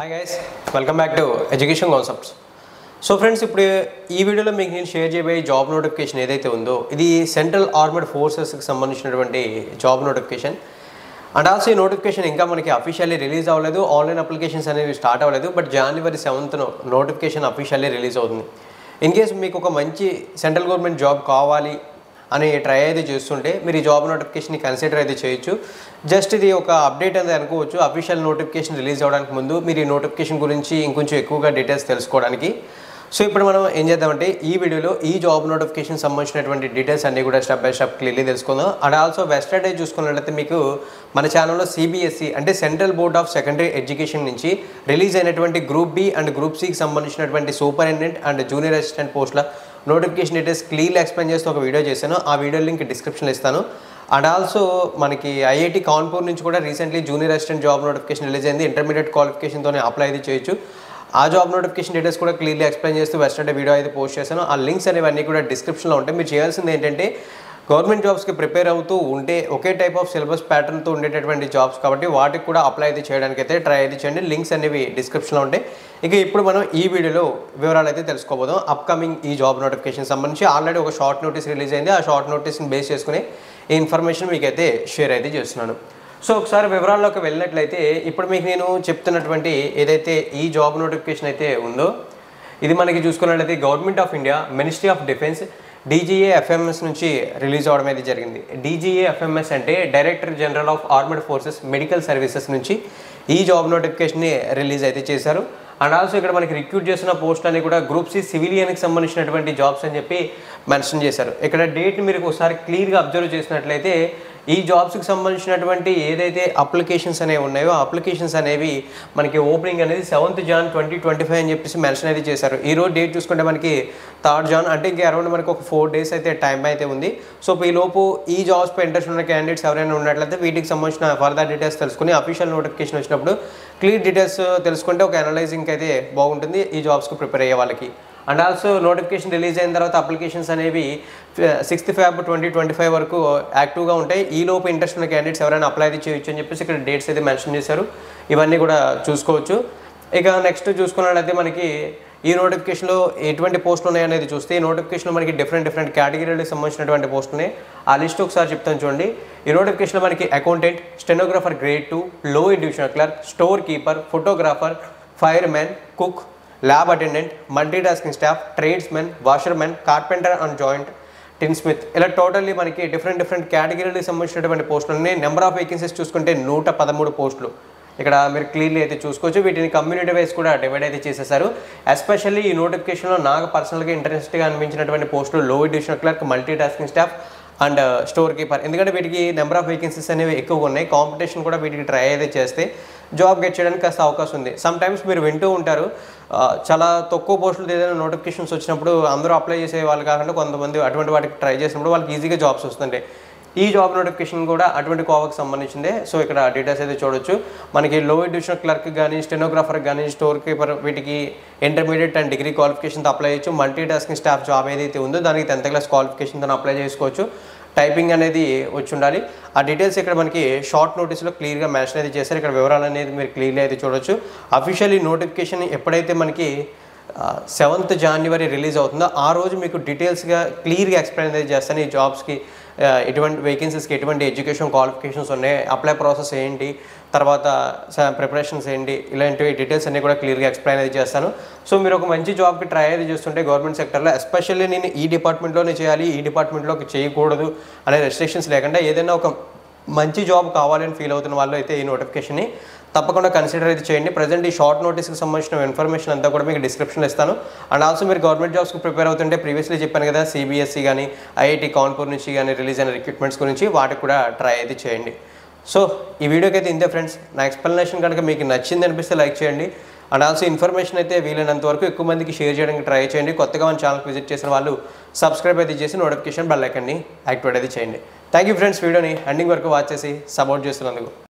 Hi guys, welcome back to education concepts. So friends, ఇప్పుడు ఈ వీడియోలో మీకు నేను షేర్ చేయబోయే జాబ్ నోటిఫికేషన్ ఏదైతే ఉందో ఇది సెంట్రల్ ఆర్మడ్ ఫోర్సెస్కి సంబంధించినటువంటి జాబ్ నోటిఫికేషన్. అండ్ ఆల్సో ఈ నోటిఫికేషన్ ఇంకా మనకి అఫీషియల్లీ రిలీజ్ అవ్వలేదు, ఆన్లైన్ అప్లికేషన్స్ అనేవి స్టార్ట్ అవ్వలేదు. But January 7th notification officially release అవుతుంది. ఇన్ కేస్ మీకు ఒక మంచి సెంట్రల్ గవర్నమెంట్ జాబ్ కావాలి అని ట్రై అయితే చేస్తుంటే మీరు ఈ జాబ్ నోటిఫికేషన్ని కన్సిడర్ అయితే చేయొచ్చు. జస్ట్ ఇది ఒక అప్డేట్ అనేది అనుకోవచ్చు. అఫీషియల్ నోటిఫికేషన్ రిలీజ్ అవ్వడానికి ముందు మీరు ఈ నోటిఫికేషన్ గురించి ఇంకొంచెం ఎక్కువగా డీటెయిల్స్ తెలుసుకోవడానికి. సో ఇప్పుడు మనం ఏం చేద్దామంటే ఈ వీడియోలో ఈ జాబ్ నోటిఫికేషన్ సంబంధించినటువంటి డీటెయిల్స్ అన్నీ కూడా స్టెప్ బై స్టెప్ క్లియర్లీ తెలుసుకుందాం. అండ్ ఆల్సో వెబ్సైట్ చూసుకున్నట్లయితే మీకు మన ఛానల్లో CBSE అంటే central board of secondary education నుంచి రిలీజ్ అయినటువంటి గ్రూప్ B అండ్ గ్రూప్ Cకి సంబంధించినటువంటి సూపరింటెండెంట్ అండ్ జూనియర్ అసిస్టెంట్ పోస్టుల నోటిఫికేషన్ డీటెయిల్స్ క్లియర్లీ ఎక్స్ప్లెయిన్ చేస్తూ ఒక వీడియో చేశాను. ఆ వీడియో లింక్ డిస్క్రిప్షన్లో ఇస్తాను. అండ్ ఆల్సో మనకి IIT కాన్పూర్ నుంచి కూడా recently junior assistant job notification release అయింది. ఇంటర్మీడియట్ క్వాలిఫికేషన్తోనే అప్లై అయితే చేయొచ్చు. ఆ జాబ్ నోటిఫికేషన్ డీటెయిల్స్ కూడా క్లియర్లీ ఎక్స్ప్లెయిన్ చేస్తూ వెస్టర్డే వీడియో అయితే పోస్ట్ చేశాను. ఆ లింక్స్ అనేవన్నీ కూడా డిస్క్రిప్షన్లో ఉంటాయి. మీరు చేయాల్సింది ఏంటంటే గవర్నమెంట్ జాబ్స్కి ప్రిపేర్ అవుతూ ఉంటే ఒకే టైప్ ఆఫ్ సిలబస్ ప్యాటర్న్తో ఉండేటటువంటి జాబ్స్ కాబట్టి వాటికి కూడా అప్లై అయితే చేయడానికి అయితే ట్రై అయితే చేయండి. లింక్స్ అనేవి డిస్క్రిప్షన్లో ఉంటాయి. ఇక ఇప్పుడు మనం ఈ వీడియోలో వివరాలు అయితే తెలుసుకోబోదాం. అప్కమింగ్ ఈ జాబ్ నోటిఫికేషన్ సంబంధించి ఆల్రెడీ ఒక షార్ట్ నోటీస్ రిలీజ్ అయింది. ఆ షార్ట్ నోటీస్ని బేస్ చేసుకుని ఈ ఇన్ఫర్మేషన్ మీకైతే షేర్ అయితే చేస్తున్నాను. సో ఒకసారి వివరాల్లోకి వెళ్ళినట్లయితే ఇప్పుడు మీకు నేను చెప్తున్నటువంటి ఏదైతే ఈ జాబ్ నోటిఫికేషన్ అయితే ఉందో ఇది మనకి చూసుకున్నట్లయితే government of India ministry of defence DGA FMS నుంచి రిలీజ్ అవ్వడం అయితే జరిగింది. DGA FMS అంటే director general of armed forces medical services నుంచి ఈ జాబ్ నోటిఫికేషన్ని రిలీజ్ అయితే చేశారు. అండ్ ఆల్సో ఇక్కడ మనకి రిక్రూట్ చేసిన పోస్ట్ అని కూడా గ్రూప్ C సివిలియన్కి సంబంధించినటువంటి జాబ్స్ అని చెప్పి మెన్షన్ చేశారు. ఇక్కడ డేట్ని మీరు ఒకసారి క్లియర్గా అబ్జర్వ్ చేసినట్లయితే ఈ జాబ్స్కి సంబంధించినటువంటి ఏదైతే అప్లికేషన్స్ అనేవి ఉన్నాయో ఆ అప్లికేషన్స్ అనేవి మనకి ఓపెనింగ్ అనేది 7th Jan 2025 అని చెప్పేసి మెన్షన్ అయితే చేశారు. ఈ రోజు డేట్ చూసుకుంటే మనకి 3rd Jan అంటే ఇంకా అరౌండ్ మనకి ఒక 4 days అయితే టైం అయితే ఉంది. సో ఈ లోపు ఈ జాబ్స్పై ఇంట్రెస్ట్ ఉన్న క్యాండిడేట్స్ ఎవరైనా ఉన్నట్లయితే వీటికి సంబంధించిన ఫర్దర్ డీటెయిల్స్ తెలుసుకుని అఫీషియల్ నోటిఫికేషన్ వచ్చినప్పుడు క్లియర్ డీటెయిల్స్ తెలుసుకుంటే ఒక అనలైజింగ్ అయితే బాగుంటుంది ఈ జాబ్స్కి ప్రిపేర్ అయ్యే వాళ్ళకి. అండ్ ఆల్సో నోటిఫికేషన్ రిలీజ్ అయిన తర్వాత అప్లికేషన్స్ అనేవి 6th Feb 2025 వరకు యాక్టివ్గా ఉంటాయి. ఈ లోపు ఇంట్రెస్ట్ ఉన్న క్యాండిడేట్స్ ఎవరైనా అప్లై అయితే చేయొచ్చు అని చెప్పేసి ఇక్కడ డేట్స్ అయితే మెన్షన్ చేశారు. ఇవన్నీ కూడా చూసుకోవచ్చు. ఇక నెక్స్ట్ చూసుకున్నట్లయితే మనకి ఈ నోటిఫికేషన్లో ఎటువంటి పోస్టులు ఉన్నాయనేది చూస్తే ఈ నోటిఫికేషన్లో మనకి డిఫరెంట్ కేటగిరీలకు సంబంధించినటువంటి పోస్టులు ఉన్నాయి. ఆ లిస్ట్ ఒకసారి చెప్తాను చూడండి. ఈ నోటిఫికేషన్లో మనకి accountant, stenographer grade 2, lower divisional clerk, store keeper, photographer, firemen, cook, lab attendant, multitasking staff, tradesmen, washermen, carpenter and joiner, tinsmith ఇలా టోటల్లీ మనకి డిఫరెంట్ కేటగిరీలకు సంబంధించినటువంటి పోస్టులు ఉన్నాయి. నెంబర్ ఆఫ్ వేకెన్సీస్ చూసుకుంటే 113 పోస్టులు ఇక్కడ మీరు క్లియర్లీ అయితే చూసుకోవచ్చు. వీటిని కమ్యూనిటీ వైజ్ కూడా డివైడ్ అయితే చేసేసారు. ఎస్పెషల్లీ ఈ నోటిఫికేషన్లో నాకు పర్సనల్గా ఇంట్రెస్ట్గా అనిపించినటువంటి పోస్టులు lower divisional clerk, multitasking staff and store keeper. ఎందుకంటే వీటికి నెంబర్ ఆఫ్ వేకెన్సీస్ అనేవి ఎక్కువగా ఉన్నాయి. కాంపిటీషన్ కూడా వీటికి ట్రై అయితే చేస్తే జాబ్ గెట్ చేయడానికి కాస్త అవకాశం ఉంది. సమ్ టైమ్స్ మీరు వింటూ ఉంటారు చాలా తక్కువ పోస్టులు ఏదైనా నోటిఫికేషన్స్ వచ్చినప్పుడు అందరూ అప్లై చేసే వాళ్ళు కాకుండా కొంతమంది అటువంటి వాటికి ట్రై చేసినప్పుడు వాళ్ళకి ఈజీగా జాబ్స్ వస్తుంటాయి. ఈ జాబ్ నోటిఫికేషన్ కూడా అటువంటి కోవకు సంబంధించిందే. సో ఇక్కడ డీటెయిల్స్ అయితే చూడొచ్చు. మనకి లోయర్ డివిజనల్ క్లర్క్ కానీ, స్టెనోగ్రాఫర్కి కానీ, స్టోర్ కీపర్ వీటికి ఇంటర్మీడియట్ అండ్ డిగ్రీ క్వాలిఫికేషన్తో అప్లై చేయొచ్చు. మల్టీ టాస్కింగ్ స్టాఫ్ జాబ్ ఏదైతే ఉందో దానికి 10th class క్వాలిఫికేషన్తో అప్లై చేసుకోవచ్చు. టైపింగ్ అనేది వచ్చి ఉండాలి. ఆ డీటెయిల్స్ ఇక్కడ మనకి షార్ట్ నోటీస్లో క్లియర్గా మెన్షన్ అయితే చేశారు. ఇక్కడ వివరాలు అనేది మీరు క్లియర్గా అయితే చూడొచ్చు. అఫీషియల్ ఈ నోటిఫికేషన్ ఎప్పుడైతే మనకి 7th January రిలీజ్ అవుతుందో ఆ రోజు మీకు డీటెయిల్స్గా క్లియర్గా ఎక్స్ప్లెయిన్ అయితే చేస్తాను. ఈ జాబ్స్కి ఎటువంటి వేకెన్సీస్కి ఎటువంటి ఎడ్యుకేషన్ క్వాలిఫికేషన్స్ ఉన్నాయి, అప్లై ప్రాసెస్ ఏంటి, తర్వాత ప్రిపరేషన్స్ ఏంటి, ఇలాంటివి డీటెయిల్స్ అన్నీ కూడా క్లియర్గా ఎక్స్ప్లెయిన్ అయితే చేస్తాను. సో మీరు ఒక మంచి జాబ్కి ట్రై అయితే చేస్తుంటే గవర్నమెంట్ సెక్టర్లో ఎస్పెషల్లీ నేను ఈ డిపార్ట్మెంట్లోనే చేయాలి, ఈ డిపార్ట్మెంట్లోకి చేయకూడదు అనే రెస్ట్రిక్షన్స్ లేకుండా ఏదైనా ఒక మంచి జాబ్ కావాలని ఫీల్ అవుతున్న వాళ్ళు అయితే ఈ నోటిఫికేషన్ని తప్పకుండా కన్సిడర్ అయితే చేయండి. ప్రజెంట్ ఈ షార్ట్ నోటీస్కి సంబంధించిన ఇన్ఫర్మేషన్ అంతా కూడా మీకు డిస్క్రిప్షన్లో ఇస్తాను. అండ్ ఆల్సో మీరు గవర్నమెంట్ జాబ్స్కి ప్రిపేర్ అవుతుంటే ప్రీవియస్లీ చెప్పాను కదా CBSE కానీ IIT కాన్పూర్ నుంచి కానీ రిలీజ్ అయిన రిక్రూట్మెంట్స్ గురించి వాటికి కూడా ట్రై అయితే చేయండి. సో ఈ వీడియోకి అయితే ఇంతే ఫ్రెండ్స్. నా ఎక్స్ప్లెనేషన్ కనుక మీకు నచ్చింది అనిపిస్తే లైక్ చేయండి. అండ్ ఆల్సో ఇన్ఫర్మేషన్ అయితే వీలైనంత వరకు ఎక్కువ మందికి షేర్ చేయడానికి ట్రై చేయండి. కొత్తగా మన ఛానల్కి విజిట్ చేసిన వాళ్ళు సబ్స్క్రైబ్ అయితే చేసి నోటిఫికేషన్ బెల్ ఐకాన్ని యాక్టివేట్ అయితే చేయండి. థ్యాంక్ యూ ఫ్రెండ్స్, వీడియోని ఎండింగ్ వరకు వాచ్ చేసి సపోర్ట్ చేస్తున్నందుకు.